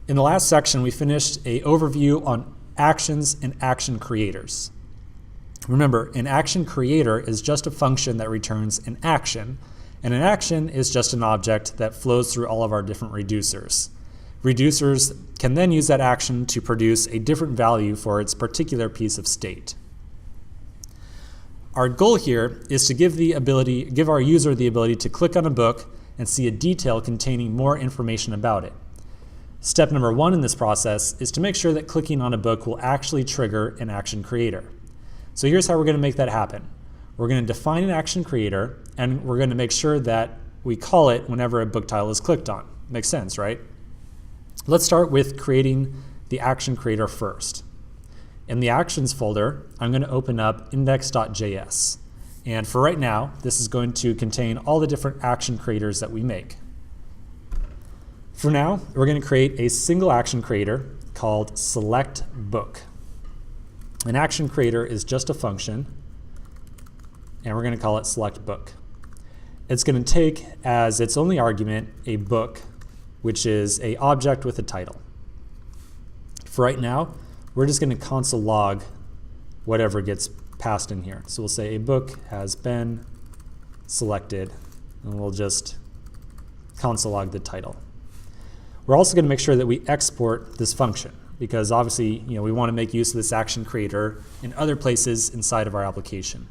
In the last section, we finished an overview on actions and action creators. Remember, an action creator is just a function that returns an action, and an action is just an object that flows through all of our different reducers. Reducers can then use that action to produce a different value for its particular piece of state. Our goal here is to give our user the ability to click on a book and see a detail containing more information about it. Step number 1 in this process is to make sure that clicking on a book will actually trigger an action creator. So here's how we're going to make that happen. We're going to define an action creator, and we're going to make sure that we call it whenever a book title is clicked on. Makes sense, right? Let's start with creating the action creator first. In the actions folder, I'm going to open up index.js. And for right now, this is going to contain all the different action creators that we make. For now, we're going to create a single action creator called selectBook. An action creator is just a function, and we're going to call it selectBook. It's going to take as its only argument a book, which is an object with a title. For right now, we're just going to console log whatever gets passed in here. So we'll say a book has been selected, and we'll just console log the title. We're also going to make sure that we export this function, because obviously we want to make use of this action creator in other places inside of our application.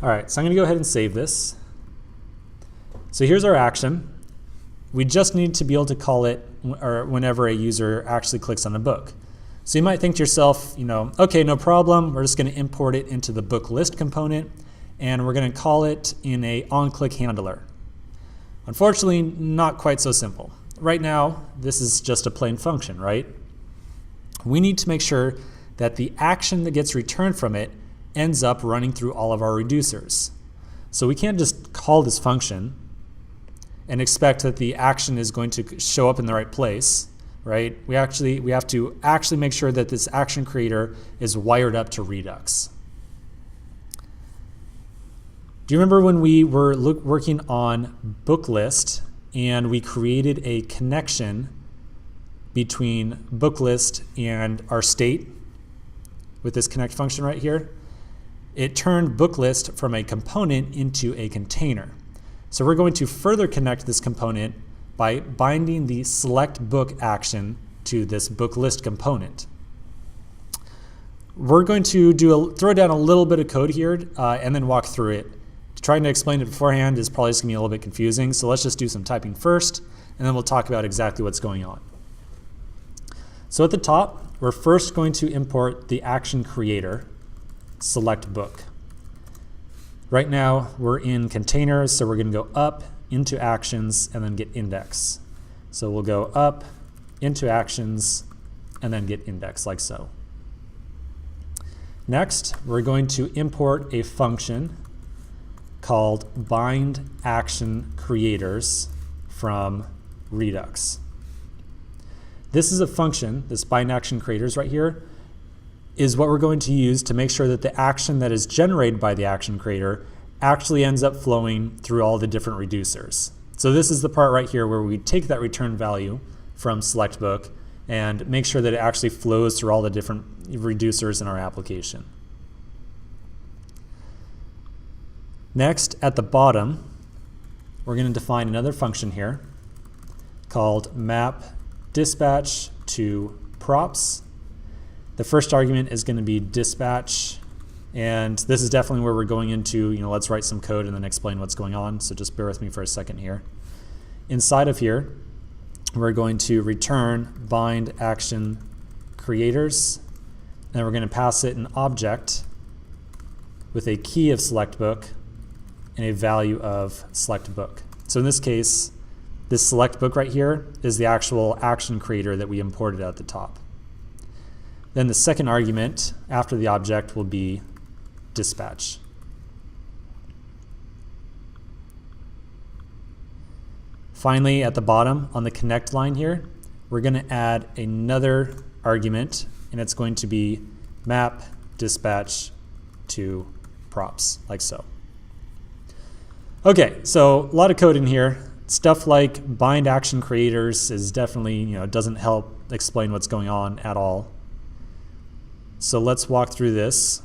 All right, so I'm going to go ahead and save this. So here's our action. We just need to be able to call it whenever a user actually clicks on a book. So you might think to yourself, okay, no problem. We're just going to import it into the book list component, and we're going to call it in a onClick handler. Unfortunately, not quite so simple. Right now, this is just a plain function, right? We need to make sure that the action that gets returned from it ends up running through all of our reducers. So we can't just call this function and expect that the action is going to show up in the right place, right? We have to actually make sure that this action creator is wired up to Redux. Do you remember when we were working on book list and we created a connection between book list and our state with this connect function right here? It turned book list from a component into a container. So we're going to further connect this component by binding the select book action to this book list component. We're going to throw down a little bit of code here and then walk through it. Trying to explain it beforehand is probably just going to be a little bit confusing, so let's just do some typing first, and then we'll talk about exactly what's going on. So at the top, we're first going to import the action creator, selectBook. Right now, we're in containers, so we're going to go up into actions and then get index. So we'll go up into actions and then get index, like so. Next, we're going to import a function called bind action creators from Redux. This is a function, this bind action creators right here, is what we're going to use to make sure that the action that is generated by the action creator actually ends up flowing through all the different reducers. So this is the part right here where we take that return value from selectBook and make sure that it actually flows through all the different reducers in our application. Next, at the bottom, we're going to define another function here called map dispatch to props. The first argument is going to be dispatch, and this is definitely where we're going into, let's write some code and then explain what's going on, so just bear with me for a second here. Inside of here, we're going to return bind action creators, and we're going to pass it an object with a key of selectBook and a value of selectBook. So in this case, this selectBook right here is the actual action creator that we imported at the top. Then the second argument after the object will be dispatch. Finally, at the bottom on the connect line here, we're going to add another argument, and it's going to be map dispatch to props, like so. Okay, so a lot of code in here. stuff like bind action creators is definitely, doesn't help explain what's going on at all. So let's walk through this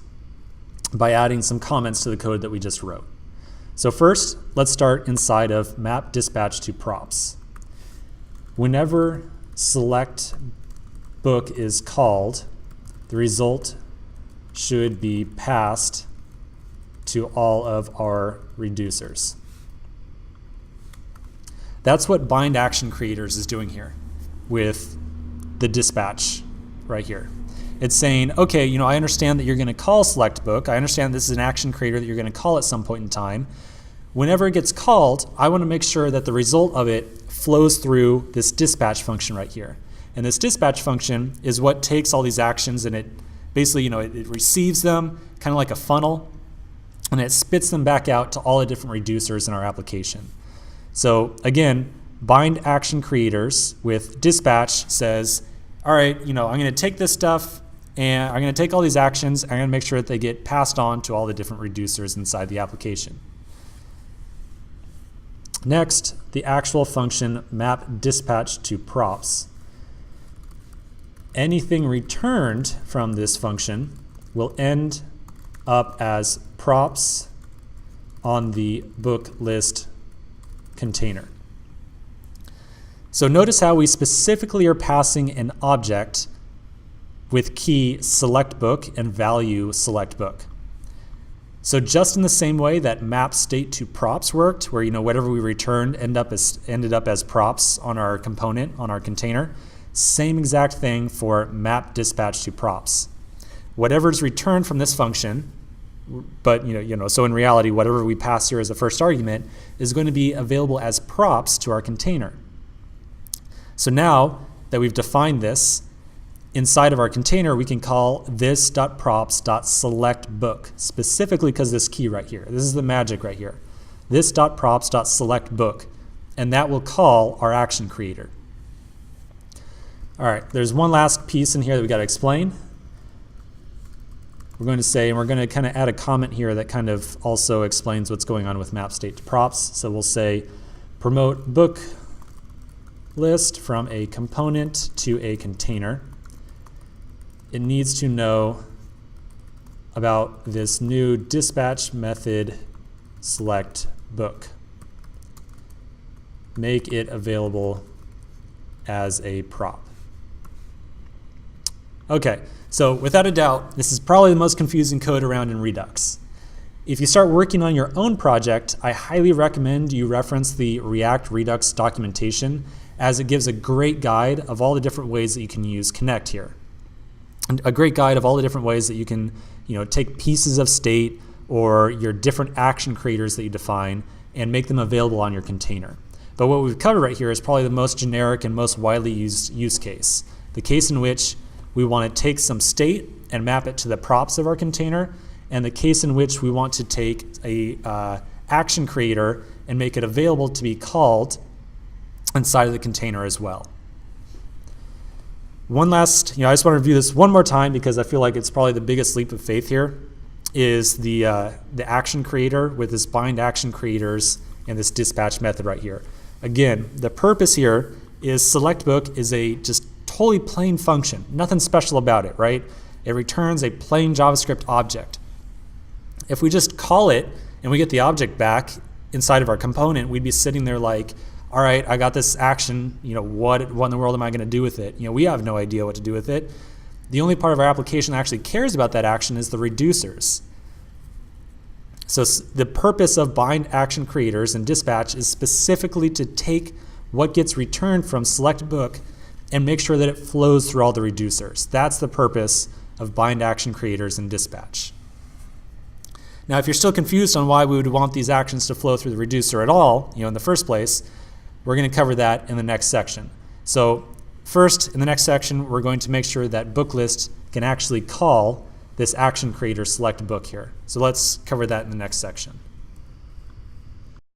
by adding some comments to the code that we just wrote. So first, let's start inside of map dispatch to props. Whenever select book is called, the result should be passed to all of our reducers. That's what bind action creators is doing here with the dispatch right here. It's saying, okay, I understand that you're going to call select book. I understand this is an action creator that you're going to call at some point in time. Whenever it gets called, I want to make sure that the result of it flows through this dispatch function right here. And this dispatch function is what takes all these actions and it basically, it receives them kind of like a funnel, and it spits them back out to all the different reducers in our application. So again, bind action creators with dispatch says, all right, I'm going to take this stuff and I'm going to take all these actions, I'm going to make sure that they get passed on to all the different reducers inside the application. Next, the actual function map dispatch to props. Anything returned from this function will end up as props on the book list container. So notice how we specifically are passing an object with key select book and value select book. So just in the same way that map state to props worked, where whatever we returned ended up as props on our component, on our container, same exact thing for map dispatch to props. Whatever is returned from this function, but so in reality, whatever we pass here as the first argument is going to be available as props to our container. So now that we've defined this, inside of our container, we can call this.props.selectBook, specifically because this key right here. This is the magic right here. This.props.selectBook, and that will call our action creator. All right, there's one last piece in here that we got to explain. We're going to say, and we're going to kind of add a comment here that kind of also explains what's going on with map state to props. So we'll say promote book list from a component to a container. It needs to know about this new dispatch method select book. Make it available as a prop. Okay, so without a doubt, this is probably the most confusing code around in Redux. If you start working on your own project, I highly recommend you reference the React Redux documentation, as it gives a great guide of all the different ways that you can use Connect here. And a great guide of all the different ways that you can take pieces of state or your different action creators that you define and make them available on your container. But what we've covered right here is probably the most generic and most widely used use case. The case in which we want to take some state and map it to the props of our container, and the case in which we want to take a action creator and make it available to be called inside of the container as well. One last, I just want to review this one more time because I feel like it's probably the biggest leap of faith here, is the action creator with this bind action creators and this dispatch method right here. Again, the purpose here is select book is a just totally plain function, nothing special about it, right? It returns a plain JavaScript object. If we just call it and we get the object back inside of our component, we'd be sitting there like, all right, I got this action, what in the world am I going to do with it? We have no idea what to do with it. The only part of our application that actually cares about that action is the reducers. So the purpose of bind action creators and dispatch is specifically to take what gets returned from select book and make sure that it flows through all the reducers. That's the purpose of bind action creators and dispatch. Now, if you're still confused on why we would want these actions to flow through the reducer at all, in the first place, we're going to cover that in the next section. So first, in the next section, we're going to make sure that book list can actually call this action creator select book here. So let's cover that in the next section.